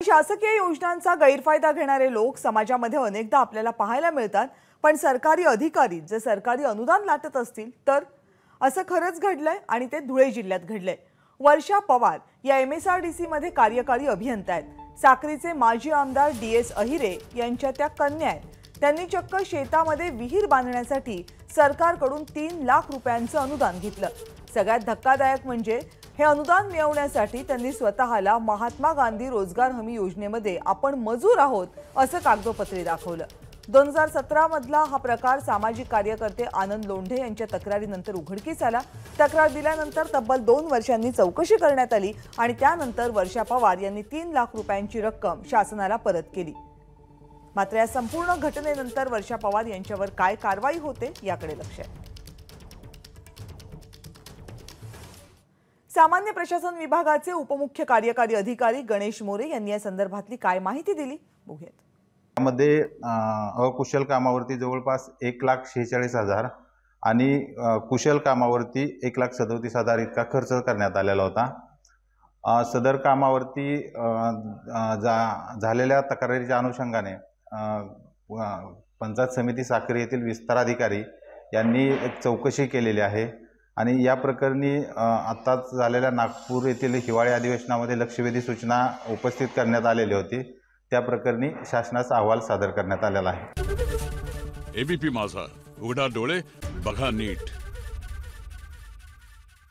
शासकीय योजनांचा गैरफायदा घेणारे लोक समाजामध्ये अनेकदा आपल्याला पाहायला मिळतात। पण सरकारी अधिकारी जे सरकारी अनुदान लाटत असतील तर असं खरंच घडलंय आणि ते धुळे जिल्ह्यात घडलंय। वर्षा पवार या MSRDC मध्ये कार्यकारी अभियंता आहेत। साक्रीचे माजी आमदार DS अहिरे यांच्या त्या कन्या आहेत। त्यांनी चक्क शेतामध्ये विहीर बांधण्यासाठी सरकारकडून 3 लाख रुपयांचं अनुदान घेतलं। सगळ्यात धक्कादायक म्हणजे हे अनुदान मिळवण्यासाठी त्यांनी स्वतःला महात्मा गांधी रोजगार हमी योजनेमध्ये आपण मजूर आहोत असं कागदोपत्री दाखवलं। 2017 मधला हा प्रकार सामाजिक कार्यकर्ते आनंद लोंढे यांच्या तक्रारीनंतर उघडकीस आला। तक्रार दिल्यानंतर तब्बल 2 वर्षांनी चौकशी करण्यात आली आणि त्यानंतर वर्षा पवार यांनी 3 लाख रुपयांची रक्कम शासनाला परत केली। मात्र या संपूर्ण घटनेनंतर वर्षा पवार यांच्यावर काय कारवाई होते याकडे लक्ष आहे। सामान्य प्रशासन विभागाचे उपमुख्य कार्यकारी अधिकारी गणेश मोरे यांनी या संदर्भातली काय माहिती दिली बघूयात। यामध्ये अकुशल कामावरती जवळपास 1,46,000 आणि कुशल कामावरती 1,37,000 इतका खर्च करण्यात आलेला होता। सदर कामावरती झालेल्या तक्रारीच्या अनुषंगाने पंचायत समिती साक्री येथील विस्तार अधिकारी यांनी एक चौकशी केलेली आहे आणि या प्रकरणी आत्ताच झालेल्या नागपूर येथील हिवाळी अधिवेशनामध्ये लक्षवेधी सूचना उपस्थित करण्यात आलेली होती। त्या प्रकरणी शासनाचा अहवाल सादर करण्यात आलेला आहे। ABP माझा, उघडा डोळे बघा नीट।